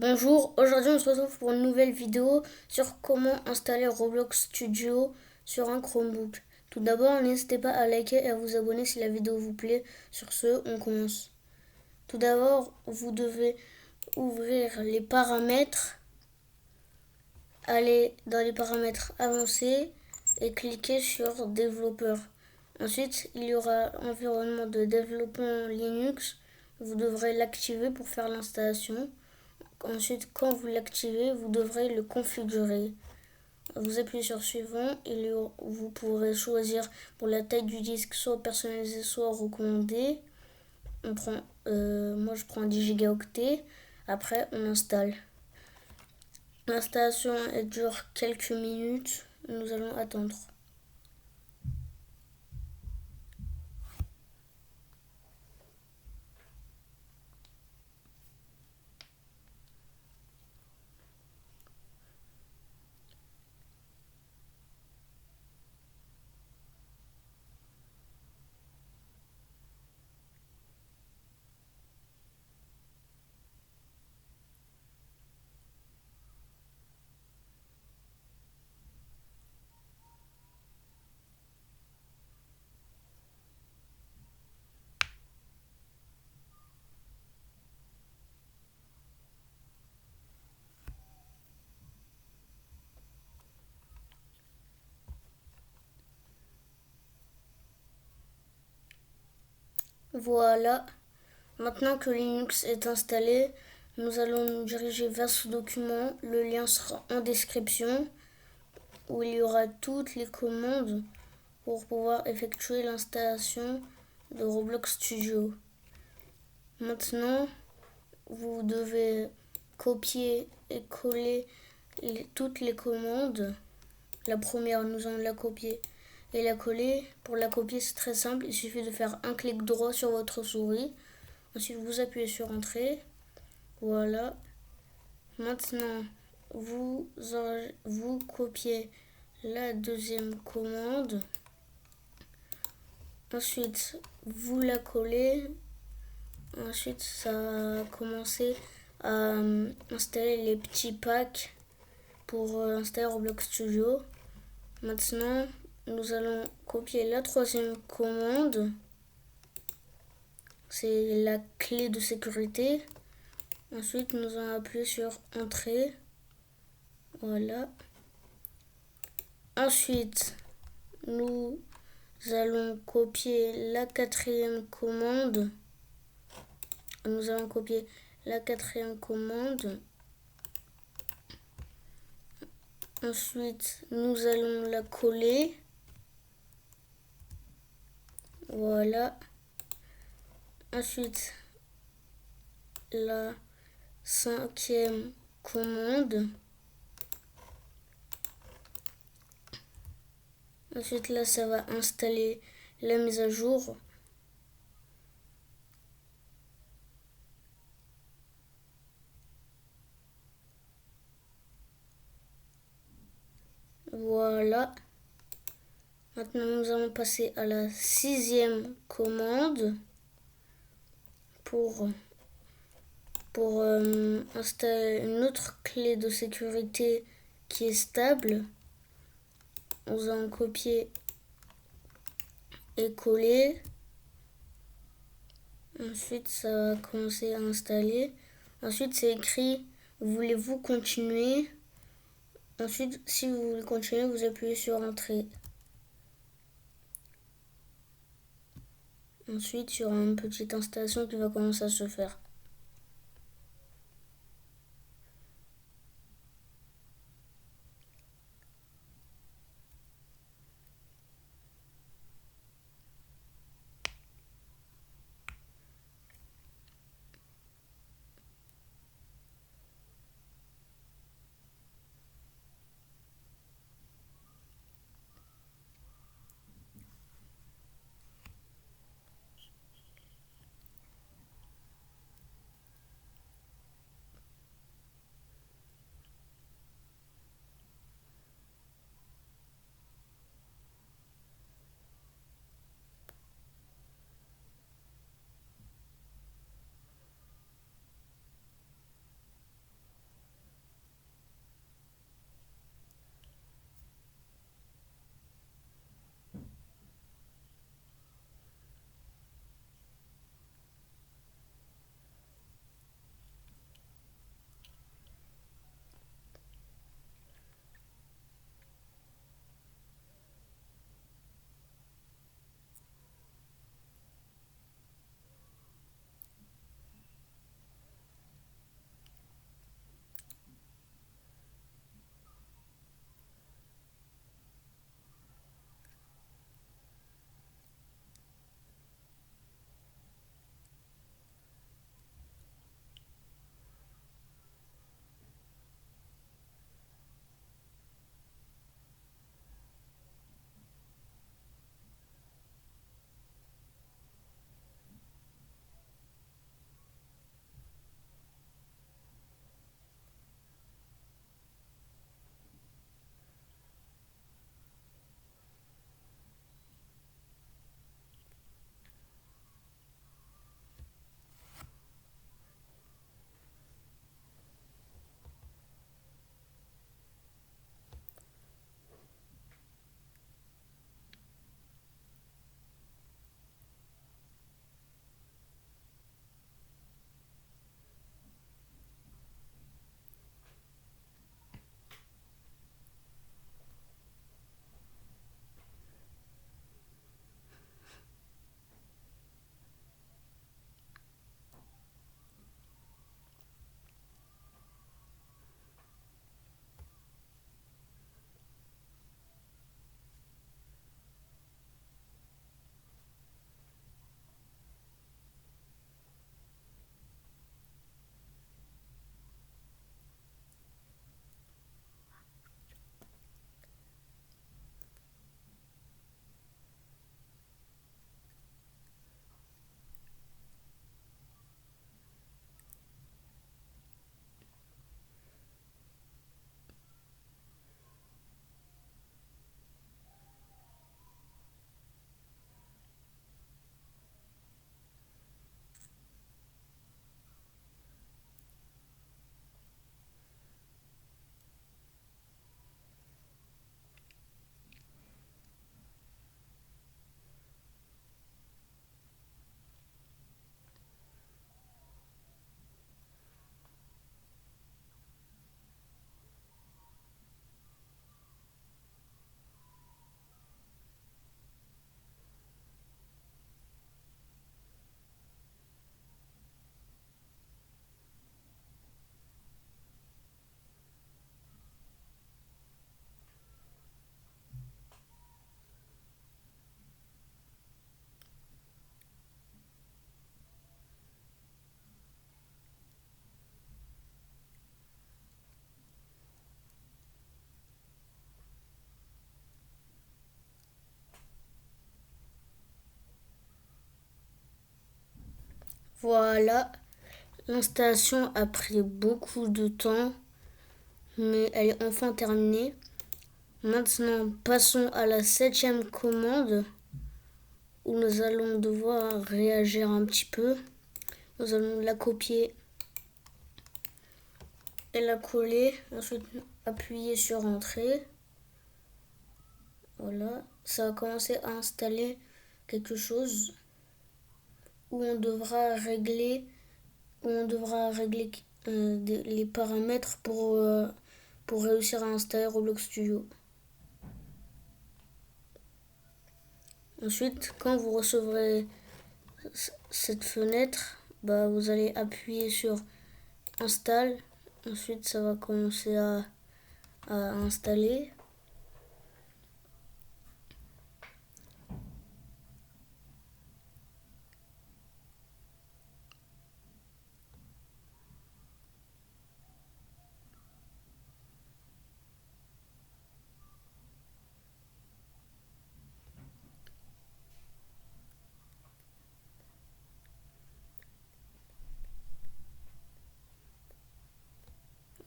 Bonjour, aujourd'hui on se retrouve pour une nouvelle vidéo sur comment installer Roblox Studio sur un Chromebook. Tout d'abord, n'hésitez pas à liker et à vous abonner si la vidéo vous plaît. Sur ce, on commence. Tout d'abord, vous devez ouvrir les paramètres, aller dans les paramètres avancés et cliquer sur développeur. Ensuite, il y aura environnement de développement Linux. Vous devrez l'activer pour faire l'installation. Ensuite, quand vous l'activez, vous devrez le configurer. Vous appuyez sur suivant et vous pourrez choisir pour la taille du disque soit personnalisé soit recommandé. Moi je prends 10 Go. Après on installe. L'installation elle dure quelques minutes. Nous allons attendre. Voilà. Maintenant que Linux est installé, nous allons nous diriger vers ce document. Le lien sera en description où il y aura toutes les commandes pour pouvoir effectuer l'installation de Roblox Studio. Maintenant, vous devez copier et coller toutes les commandes. La première, nous allons la copier et la coller. Pour la copier, c'est très simple. Il suffit de faire un clic droit sur votre souris. Ensuite, vous appuyez sur Entrée. Voilà. Maintenant, vous copiez la deuxième commande. Ensuite, vous la collez. Ensuite, ça va commencer à installer les petits packs pour installer Roblox Studio. Maintenant, nous allons copier la troisième commande. C'est la clé de sécurité. Ensuite, nous allons appuyer sur Entrée. Voilà. Ensuite, nous allons copier la quatrième commande. Nous allons copier la quatrième commande. Ensuite, nous allons la coller. Voilà. Ensuite, la cinquième commande. Ensuite, là, ça va installer la mise à jour. Voilà. Maintenant, nous allons passer à la sixième commande pour installer une autre clé de sécurité qui est stable. Nous allons copier et coller. Ensuite, ça va commencer à installer. Ensuite, c'est écrit « Voulez-vous continuer ?» Ensuite, si vous voulez continuer, vous appuyez sur Entrée. Ensuite, il y aura une petite installation qui va commencer à se faire. Voilà, l'installation a pris beaucoup de temps, mais elle est enfin terminée. Maintenant, passons à la 7e commande, où nous allons devoir réagir un petit peu. Nous allons la copier et la coller. Ensuite, appuyer sur Entrée. Voilà, ça va commencer à installer quelque chose où on devra régler, les paramètres pour réussir à installer Roblox Studio. Ensuite, quand vous recevrez cette fenêtre, vous allez appuyer sur Install. Ensuite, ça va commencer à installer.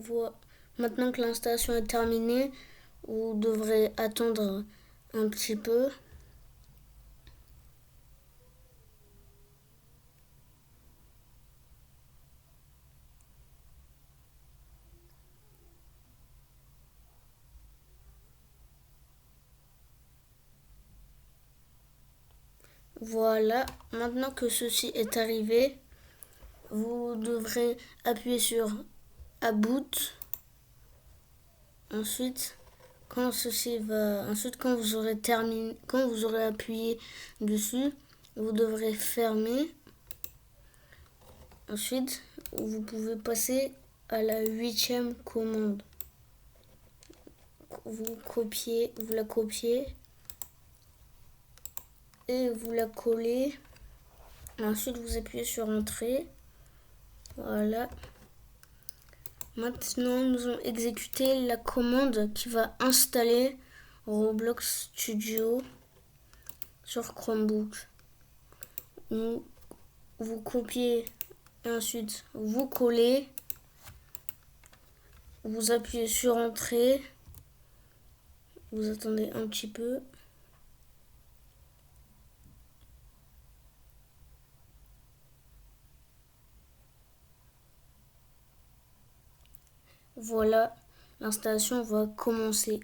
Voilà. Maintenant que l'installation est terminée, vous devrez attendre un petit peu. Voilà, maintenant que ceci est arrivé, vous devrez appuyer sur About. Ensuite, quand vous aurez terminé, quand vous aurez appuyé dessus, vous devrez fermer. Ensuite, vous pouvez passer à la 8e commande. Vous la copiez et vous la collez. Ensuite, vous appuyez sur Entrée. Voilà. Maintenant, nous allons exécuter la commande qui va installer Roblox Studio sur Chromebook. Vous copiez et ensuite vous collez. Vous appuyez sur Entrée. Vous attendez un petit peu. Voilà, l'installation va commencer.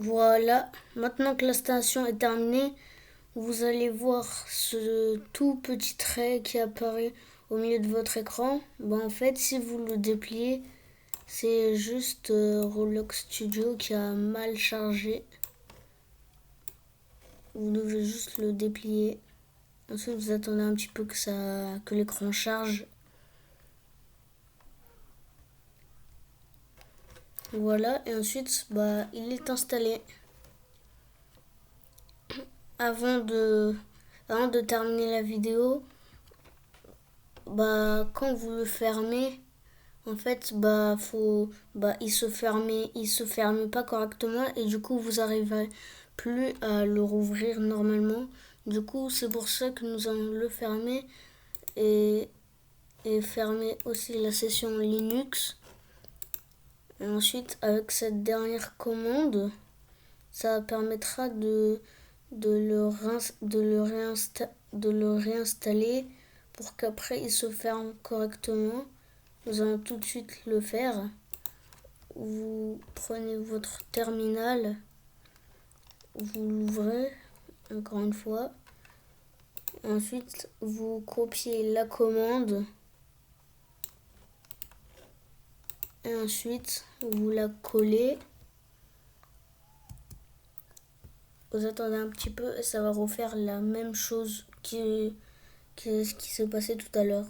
Voilà, maintenant que l'installation est terminée, vous allez voir ce tout petit trait qui apparaît au milieu de votre écran. En fait, si vous le dépliez, c'est juste Roblox Studio qui a mal chargé. Vous devez juste le déplier. Ensuite, vous attendez un petit peu que l'écran charge. Voilà, et ensuite, il est installé. Avant de terminer la vidéo, quand vous le fermez, en fait, il se fermait pas correctement et du coup, vous n'arrivez plus à le rouvrir normalement. Du coup, c'est pour ça que nous allons le fermer et fermer aussi la session Linux. Et ensuite, avec cette dernière commande, ça permettra de le réinstaller pour qu'après il se ferme correctement. Nous allons tout de suite le faire. Vous prenez votre terminal, vous l'ouvrez encore une fois. Ensuite, vous copiez la commande. Et ensuite, vous la collez. Vous attendez un petit peu et ça va refaire la même chose qui s'est passé tout à l'heure.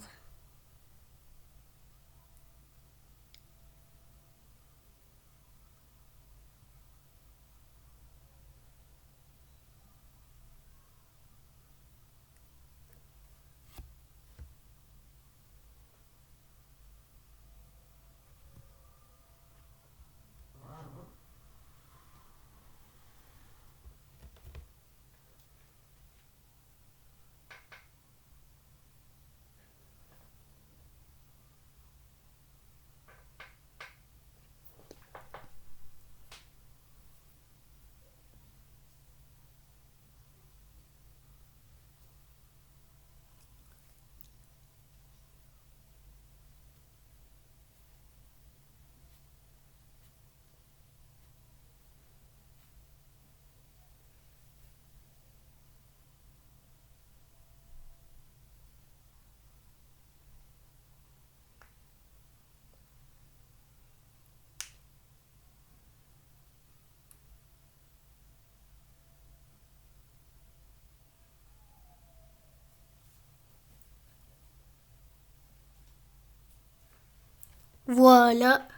Voilà,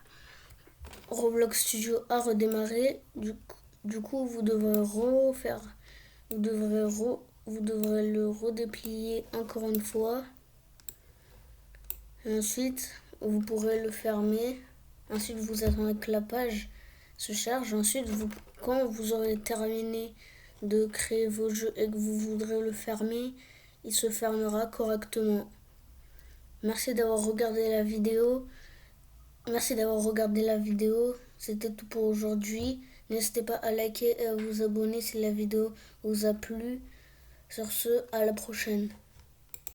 Roblox Studio a redémarré. Du coup, vous devrez vous devrez le redéplier encore une fois. Et ensuite, vous pourrez le fermer. Ensuite, vous attendez que la page se charge. Ensuite, quand vous aurez terminé de créer vos jeux et que vous voudrez le fermer, il se fermera correctement. Merci d'avoir regardé la vidéo. C'était tout pour aujourd'hui. N'hésitez pas à liker et à vous abonner si la vidéo vous a plu. Sur ce, à la prochaine.